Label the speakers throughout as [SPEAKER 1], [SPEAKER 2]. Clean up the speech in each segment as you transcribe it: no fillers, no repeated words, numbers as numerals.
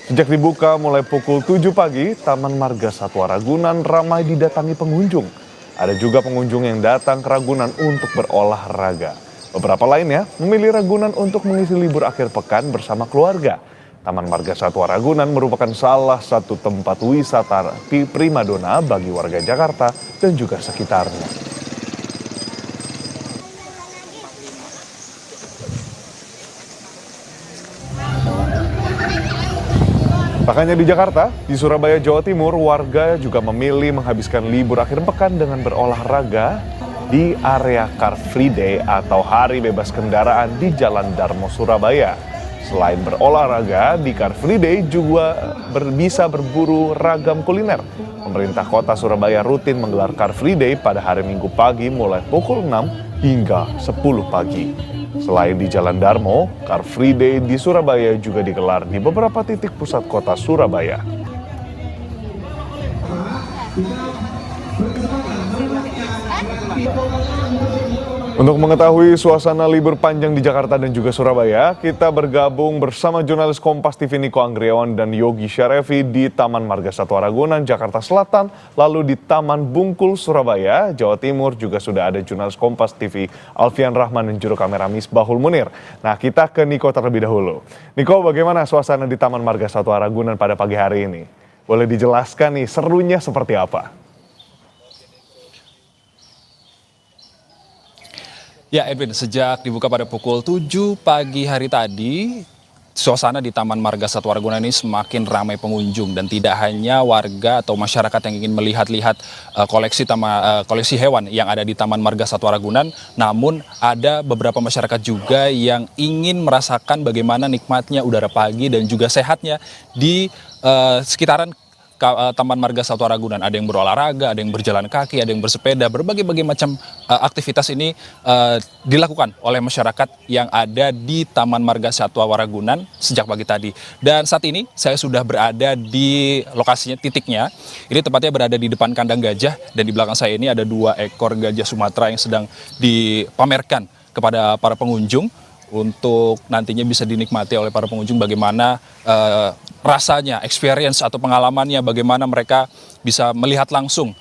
[SPEAKER 1] Sejak dibuka mulai pukul 7 pagi, Taman Marga Satwa Ragunan ramai didatangi pengunjung. Ada juga pengunjung yang datang ke Ragunan untuk berolahraga. Beberapa lainnya memilih Ragunan untuk mengisi libur akhir pekan bersama keluarga. Taman Marga Satwa Ragunan merupakan salah satu tempat wisata primadona bagi warga Jakarta dan juga sekitarnya. Tak hanya di Jakarta, di Surabaya, Jawa Timur, warga juga memilih menghabiskan libur akhir pekan dengan berolahraga di area Car Free Day atau Hari Bebas Kendaraan di Jalan Darmo, Surabaya. Selain berolahraga, di Car Free Day juga bisa berburu ragam kuliner. Pemerintah Kota Surabaya rutin menggelar Car Free Day pada hari Minggu pagi mulai pukul 6 hingga 10 pagi. Selain di Jalan Darmo, Car Free Day di Surabaya juga digelar di beberapa titik pusat kota Surabaya. Untuk mengetahui suasana libur panjang di Jakarta dan juga Surabaya, kita bergabung bersama jurnalis Kompas TV Niko Anggriawan dan Yogi Syarefi di Taman Marga Satwa Ragunan, Jakarta Selatan, lalu di Taman Bungkul, Surabaya, Jawa Timur juga sudah ada jurnalis Kompas TV Alfian Rahman dan juru kamera Misbahul Munir. Nah, kita ke Niko terlebih dahulu. Niko, bagaimana suasana di Taman Marga Satwa Ragunan pada pagi hari ini? Boleh dijelaskan nih, serunya seperti apa?
[SPEAKER 2] Ya Edwin, sejak dibuka pada pukul 7 pagi hari tadi, suasana di Taman Marga Satwa Ragunan ini semakin ramai pengunjung dan tidak hanya warga atau masyarakat yang ingin melihat-lihat koleksi hewan yang ada di Taman Marga Satwa Ragunan, namun ada beberapa masyarakat juga yang ingin merasakan bagaimana nikmatnya udara pagi dan juga sehatnya di sekitaran Taman Marga Satwa Ragunan. Ada yang berolahraga, ada yang berjalan kaki, ada yang bersepeda, berbagai macam aktivitas ini dilakukan oleh masyarakat yang ada di Taman Marga Satwa Ragunan sejak pagi tadi. Dan saat ini saya sudah berada di lokasinya, titiknya. Ini tepatnya berada di depan kandang gajah dan di belakang saya ini ada 2 ekor gajah Sumatera yang sedang dipamerkan kepada para pengunjung untuk nantinya bisa dinikmati oleh para pengunjung bagaimana rasanya, experience atau pengalamannya, bagaimana mereka bisa melihat langsung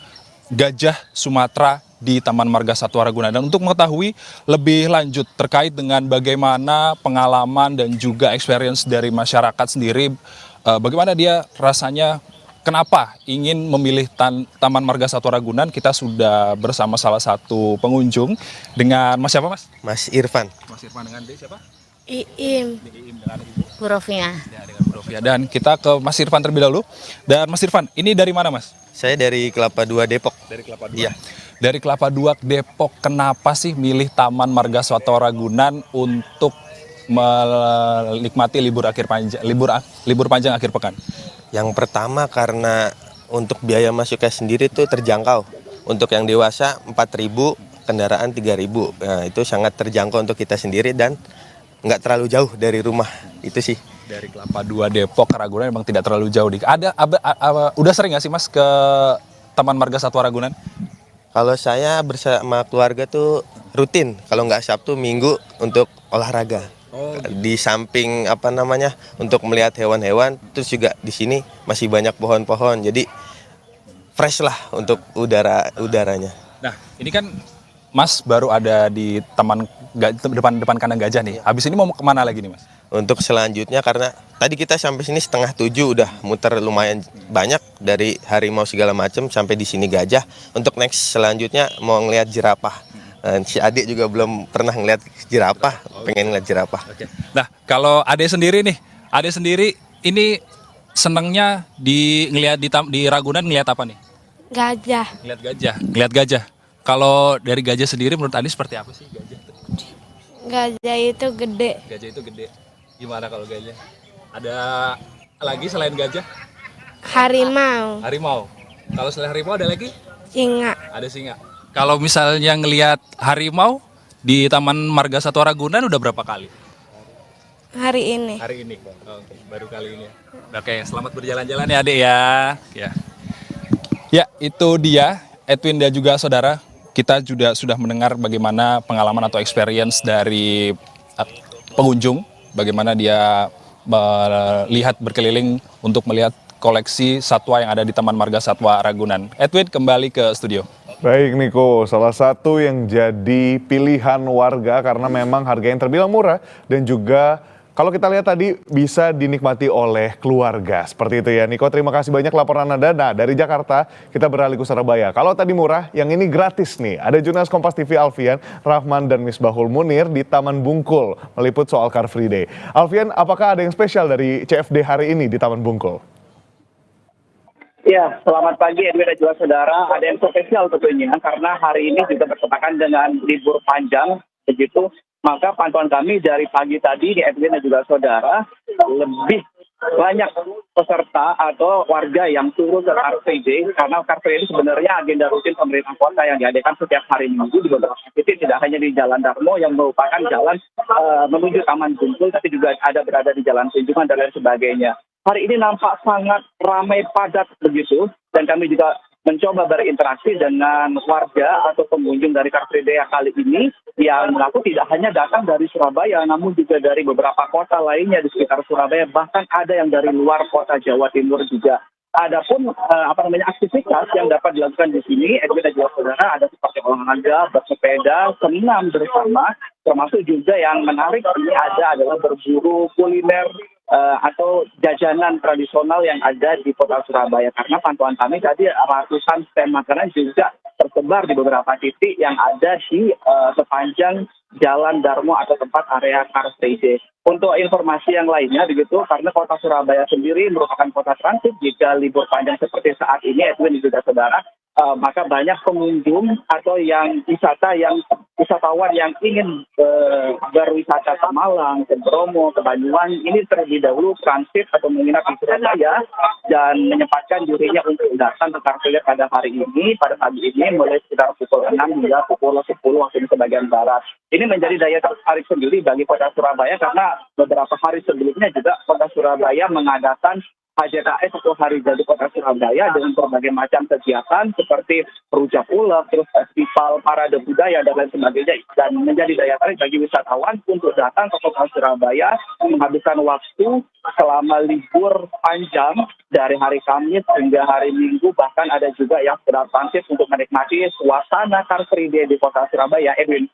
[SPEAKER 2] gajah Sumatera di Taman Marga Satwa Ragunan. Dan untuk mengetahui lebih lanjut terkait dengan bagaimana pengalaman dan juga experience dari masyarakat sendiri, bagaimana dia rasanya, kenapa ingin memilih Taman Marga Satwa Ragunan, kita sudah bersama salah satu pengunjung dengan Mas siapa Mas?
[SPEAKER 3] Mas Irfan.
[SPEAKER 2] Mas Irfan, dengan D siapa?
[SPEAKER 4] Iim,
[SPEAKER 2] Iim, dengan Ibu?
[SPEAKER 4] Bu Rofia.
[SPEAKER 2] Ya, dengan Bu Rofia. Dan kita ke Mas Irfan terlebih dahulu. Dan Mas Irfan, ini dari mana Mas?
[SPEAKER 3] Saya dari Kelapa II Depok.
[SPEAKER 2] Dari Kelapa II.
[SPEAKER 3] Iya.
[SPEAKER 2] Dari Kelapa II Depok, kenapa sih milih Taman Marga Satwa Ragunan untuk menikmati libur panjang akhir pekan?
[SPEAKER 3] Yang pertama karena untuk biaya masuknya sendiri itu terjangkau. Untuk yang dewasa 4.000, kendaraan 3.000. Nah, itu sangat terjangkau untuk kita sendiri dan nggak terlalu jauh dari rumah. Itu sih.
[SPEAKER 2] Dari Kelapa II Depok ke Ragunan memang tidak terlalu jauh. Udah sering nggak sih Mas ke Taman Marga Satwa Ragunan?
[SPEAKER 3] Kalau saya bersama keluarga tuh rutin. Kalau nggak Sabtu, Minggu untuk olahraga. Di samping untuk melihat hewan-hewan, terus juga di sini masih banyak pohon-pohon. Jadi fresh lah untuk udaranya.
[SPEAKER 2] Nah, ini kan Mas baru ada di depan kandang gajah nih. Habis ini mau kemana lagi nih Mas?
[SPEAKER 3] Untuk selanjutnya karena tadi kita sampai sini 6:30 udah muter lumayan banyak dari harimau segala macam sampai di sini gajah. Untuk next selanjutnya mau ngelihat jerapah. Si adik juga belum pernah ngelihat jerapah, pengen ngelihat jerapah.
[SPEAKER 2] Oke. Nah, kalau adik sendiri ini senangnya ngelihat di Ragunan ngelihat apa nih?
[SPEAKER 4] Gajah.
[SPEAKER 2] Ngelihat gajah. Kalau dari gajah sendiri menurut Adi seperti apa sih gajah?
[SPEAKER 4] Gajah itu gede.
[SPEAKER 2] Gajah itu gede. Gimana kalau gajah? Ada lagi selain gajah?
[SPEAKER 4] Harimau.
[SPEAKER 2] Harimau. Kalau selain harimau ada lagi?
[SPEAKER 4] Singa.
[SPEAKER 2] Ada singa. Kalau misalnya ngelihat harimau di Taman Marga Satwa Ragunan udah berapa kali?
[SPEAKER 4] Hari ini.
[SPEAKER 2] Hari ini. Oke, baru kali ini. Oke, selamat berjalan-jalan ya Adik ya. Ya, itu dia Edwin dan juga saudara. Kita juga sudah mendengar bagaimana pengalaman atau experience dari pengunjung, bagaimana dia melihat berkeliling untuk melihat koleksi satwa yang ada di Taman Marga Satwa Ragunan. Edwin, kembali ke studio.
[SPEAKER 1] Baik Niko, salah satu yang jadi pilihan warga karena memang harga yang terbilang murah dan juga kalau kita lihat tadi bisa dinikmati oleh keluarga. Seperti itu ya Niko, terima kasih banyak laporan Anda. Nah dari Jakarta kita beralih ke Surabaya. Kalau tadi murah, yang ini gratis nih. Ada jurnalis Kompas TV Alfian, Rahman dan Misbahul Munir di Taman Bungkul meliput soal Car Free Day. Alfian, apakah ada yang spesial dari CFD hari ini di Taman Bungkul?
[SPEAKER 5] Ya, selamat pagi Edwin dan juga saudara. Ada yang spesial tentunya karena hari ini juga bertepatan dengan libur panjang, begitu. Maka pantauan kami dari pagi tadi di Edwin dan juga saudara, lebih banyak peserta atau warga yang turun ke Car Free Day karena Car Free Day sebenarnya agenda rutin pemerintah kota yang diadakan setiap hari Minggu di beberapa titik, tidak hanya di Jalan Darmo yang merupakan jalan menuju Taman Bungkul, tapi juga ada berada di Jalan Tunjungan dan lain sebagainya. Hari ini nampak sangat ramai padat begitu, dan kami juga mencoba berinteraksi dengan warga atau pengunjung dari Car Free Day kali ini yang mengaku tidak hanya datang dari Surabaya, namun juga dari beberapa kota lainnya di sekitar Surabaya, bahkan ada yang dari luar kota Jawa Timur juga. Adapun aktivitas yang dapat dilakukan di sini, Edwin dan juga saudara, ada seperti olahraga, bersepeda, senam bersama, termasuk juga yang menarik ini adalah berburu kuliner atau jajanan tradisional yang ada di kota Surabaya. Karena pantauan kami tadi ratusan stand makanan juga tersebar di beberapa titik yang ada di sepanjang Jalan Darmo atau tempat area Car Free Day. Untuk informasi yang lainnya begitu, karena kota Surabaya sendiri merupakan kota transit jika libur panjang seperti saat ini, Edwin juga saudara, maka banyak pengunjung atau yang wisatawan yang ingin berwisata ke Malang, ke Bromo, ke Banyuwangi, ini terlebih dahulu transit atau menginap di Surabaya dan menyempatkan dirinya untuk datang ke Car Free Day pada hari ini, pada pagi ini mulai sekitar pukul 6 hingga pukul 10 waktu di sebagian barat. Ini menjadi daya tarik sendiri bagi kota Surabaya karena beberapa hari sebelumnya juga kota Surabaya mengadakan HJKS atau Hari Jadi Kota Surabaya dengan berbagai macam kegiatan seperti rujak ulek, terus festival parade budaya dan lain sebagainya, dan menjadi daya tarik bagi wisatawan untuk datang ke kota Surabaya menghabiskan waktu selama libur panjang dari hari Kamis hingga hari Minggu, bahkan ada juga yang sedang transit untuk menikmati suasana Car Free Day di kota Surabaya. Edwin.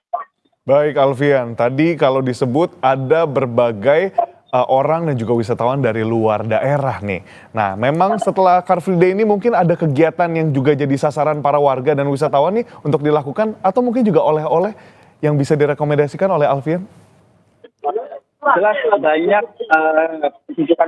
[SPEAKER 1] Baik Alfian, tadi kalau disebut ada berbagai orang dan juga wisatawan dari luar daerah nih. Nah memang setelah Car Free Day ini mungkin ada kegiatan yang juga jadi sasaran para warga dan wisatawan nih untuk dilakukan, atau mungkin juga oleh-oleh yang bisa direkomendasikan oleh Alfian?
[SPEAKER 5] Jelas banyak tunjukan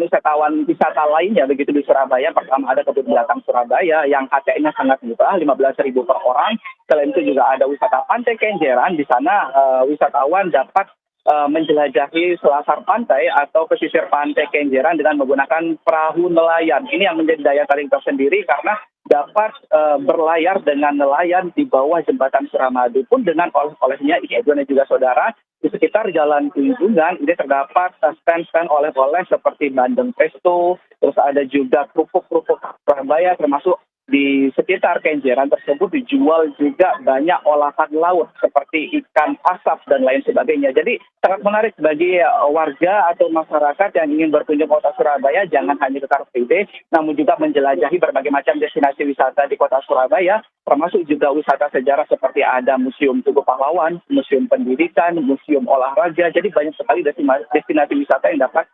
[SPEAKER 5] wisata lainnya begitu di Surabaya. Pertama ada kebun binatang Surabaya yang HT-nya sangat murah, 15.000 per orang. Selain itu juga ada wisata Pantai Kenjeran. Di sana wisatawan dapat menjelajahi selasar pantai atau pesisir Pantai Kenjeran dengan menggunakan perahu nelayan. Ini yang menjadi daya tarik tersendiri karena dapat berlayar dengan nelayan di bawah jembatan Suramadu. Pun dengan oleh-olehnya ini Edwin dan juga saudara, di sekitar Jalan Tunjungan ini terdapat stand-stand oleh-oleh seperti bandeng pesto, terus ada juga kerupuk-kerupuk Surabaya, termasuk di sekitar Kenjeran tersebut dijual juga banyak olahan laut seperti ikan asap dan lain sebagainya. Jadi sangat menarik bagi warga atau masyarakat yang ingin berkunjung kota Surabaya, jangan hanya ke Car Free Day, namun juga menjelajahi berbagai macam destinasi wisata di kota Surabaya, termasuk juga wisata sejarah seperti ada Museum Tugu Pahlawan, Museum Pendidikan, Museum Olahraga. Jadi banyak sekali destinasi wisata yang dapat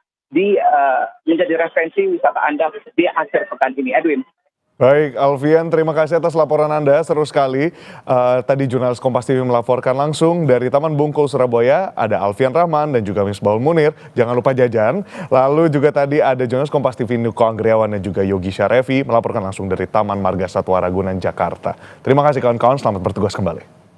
[SPEAKER 5] menjadi referensi wisata Anda di akhir pekan ini. Edwin.
[SPEAKER 1] Baik, Alfian, terima kasih atas laporan Anda, seru sekali. Tadi jurnalis Kompas TV melaporkan langsung dari Taman Bungkul, Surabaya. Ada Alfian Rahman dan juga Misbahul Munir, jangan lupa jajan. Lalu juga tadi ada jurnalis Kompas TV Niko Anggriawan dan juga Yogi Syarevi melaporkan langsung dari Taman Marga Satwa Ragunan, Jakarta. Terima kasih kawan-kawan, selamat bertugas kembali.